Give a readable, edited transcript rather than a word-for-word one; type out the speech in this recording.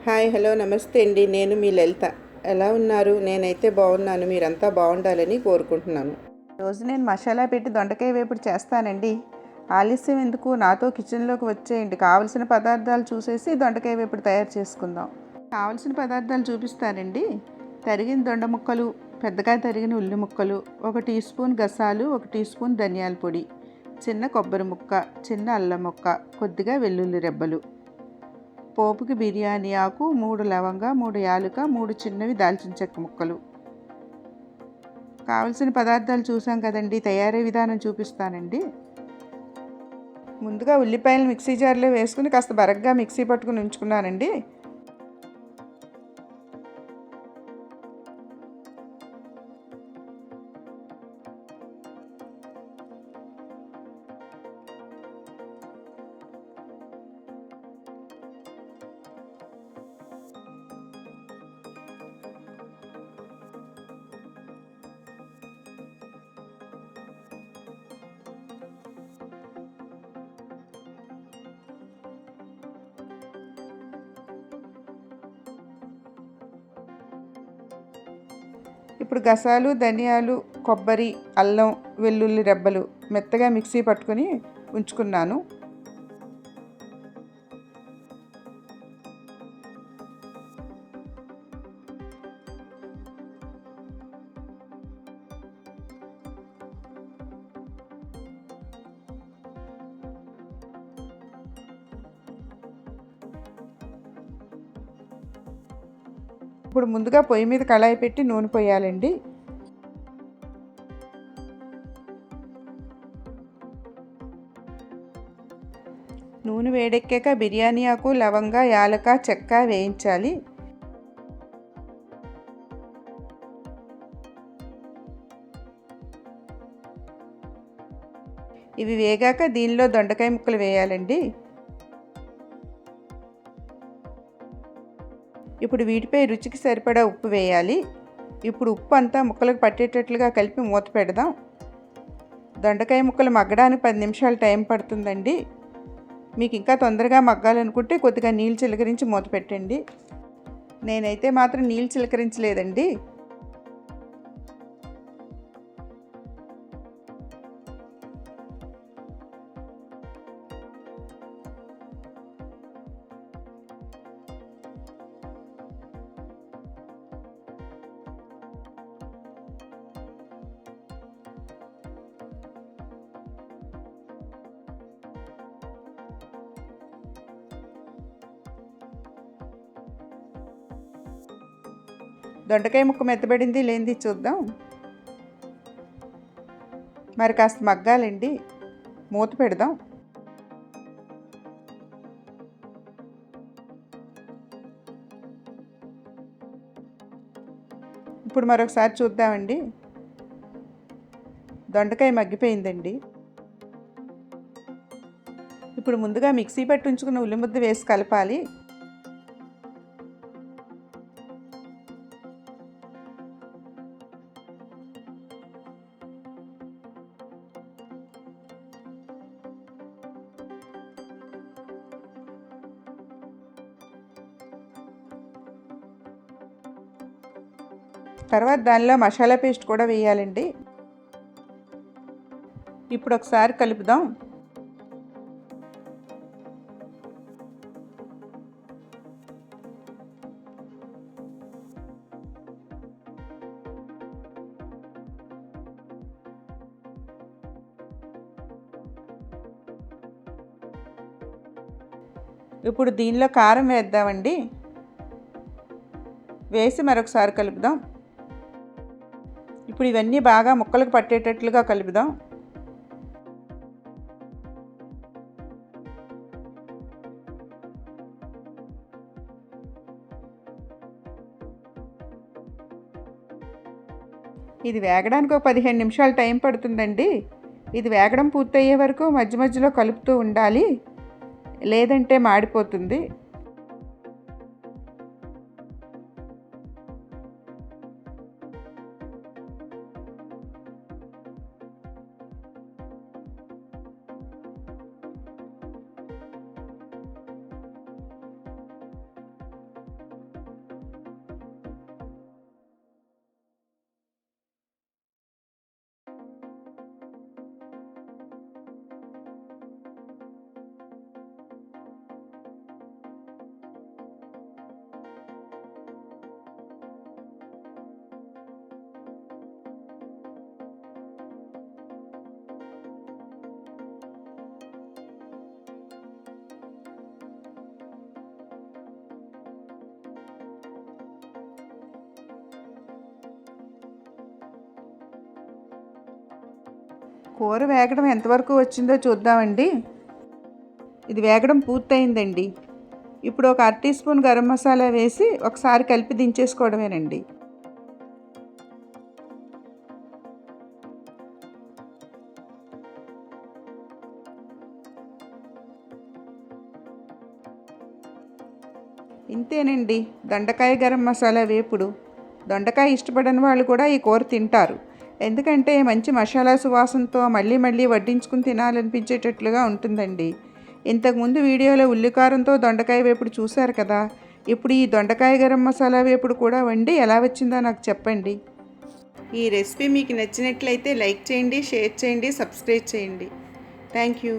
Hi hello నమస్తే అండి. నేను మీ లలిత. ఎలా ఉన్నారు? నేనైతే బాగున్నాను. మీరంతా బాగుండాలని కోరుకుంటున్నాను. రోజు నేను మసాలా పెట్టి దొండకాయ వేపుడు చేస్తానండి. ఆలస్యం ఎందుకు, నాతో కిచెన్లోకి వచ్చేయండి. కావలసిన పదార్థాలు చూసేసి దొండకాయ వేపుడు తయారు చేసుకుందాం. కావలసిన పదార్థాలు చూపిస్తానండి. తరిగిన దొండ ముక్కలు, పెద్దగా తరిగిన ఉల్లి ముక్కలు, 1 టీ స్పూన్ గసాలు, 1 టీ స్పూన్ ధనియాల పొడి, చిన్న కొబ్బరి ముక్క, చిన్న అల్లం ముక్క, కొద్దిగా వెల్లుల్లి రెబ్బలు. పోపుకి బిర్యానీ ఆకు, 3 లవంగా, 3 యాలుక, 3 చిన్నవి దాల్చిన చెక్క ముక్కలు. కావలసిన పదార్థాలు చూసాం కదండి. తయారీ విధానం చూపిస్తానండి. ముందుగా ఉల్లిపాయలు మిక్సీ జార్లో వేసుకుని కాస్త బరగ్గా మిక్సీ పట్టుకుని ఉంచుకున్నానండి. ఇప్పుడు గసాలు, ధనియాలు, కొబ్బరి, అల్లం, వెల్లుల్లి రెబ్బలు మెత్తగా మిక్సీ పట్టుకొని ఉంచుకున్నాను. ఇప్పుడు ముందుగా పొయ్యి మీద కళాయి పెట్టి నూనె పోయాలండి. నూనె వేడెక్కాక బిర్యానీ ఆకు, లవంగా, యాలక, చెక్క వేయించాలి. ఇవి వేగాక దీనిలో దొండకాయ ముక్కలు వేయాలండి. ఇప్పుడు వీటిపై రుచికి సరిపడా ఉప్పు వేయాలి. ఇప్పుడు ఉప్పు అంతా ముక్కలకు పట్టేటట్లుగా కలిపి మూత పెడదాం. దొండకాయ ముక్కలు మగ్గడానికి 10 నిమిషాలు టైం పడుతుందండి. మీకు ఇంకా తొందరగా మగ్గాలనుకుంటే కొద్దిగా నీళ్ళు చిలకరించి మూత పెట్టండి. నేనైతే మాత్రం నీళ్ళు చిలకరించలేదండి. దొండకాయ ముక్క మెత్తబడింది లేనిది చూద్దాం. మరి కాస్త మగ్గాలండి. మూత పెడదాం. ఇప్పుడు మరొకసారి చూద్దామండి. దొండకాయ మగ్గిపోయిందండి. ఇప్పుడు ముందుగా మిక్సీ పట్టి ఉంచుకున్న ఉల్లి ముద్ద వేసి కలపాలి. తర్వాత దానిలో మసాలా పేస్ట్ కూడా వేయాలండి. ఇప్పుడు ఒకసారి కలుపుదాం. ఇప్పుడు దీనిలో కారం వేద్దామండి. వేసి మరొకసారి కలుపుదాం. ఇప్పుడు ఇవన్నీ బాగా ముక్కలకు పట్టేటట్లుగా కలుపుదాం. ఇది వేగడానికి ఒక 15 నిమిషాలు టైం పడుతుందండి. ఇది వేగడం పూర్తయ్యే వరకు మధ్య మధ్యలో కలుపుతూ ఉండాలి, లేదంటే మాడిపోతుంది. కూర వేగడం ఎంతవరకు వచ్చిందో చూద్దామండి. ఇది వేగడం పూర్తయిందండి. ఇప్పుడు ఒక అర టీ స్పూన్ గరం మసాలా వేసి ఒకసారి కలిపి దించేసుకోవడమేనండి. ఇంతేనండి దొండకాయ గరం మసాలా వేపుడు. దొండకాయ ఇష్టపడని వాళ్ళు కూడా ఈ కూర తింటారు. ఎందుకంటే మంచి మసాలా సువాసనతో మళ్ళీ మళ్ళీ వడ్డించుకుని తినాలనిపించేటట్లుగా ఉంటుందండి. ఇంతకుముందు వీడియోలో ఉల్లికారంతో దొండకాయ వేపుడు చూశారు కదా. ఇప్పుడు ఈ దొండకాయ గరం మసాలా వేపుడు కూడా వండి ఎలా వచ్చిందో నాకు చెప్పండి. ఈ రెసిపీ మీకు నచ్చినట్లయితే లైక్ చేయండి, షేర్ చేయండి, సబ్స్క్రైబ్ చేయండి. Thank you.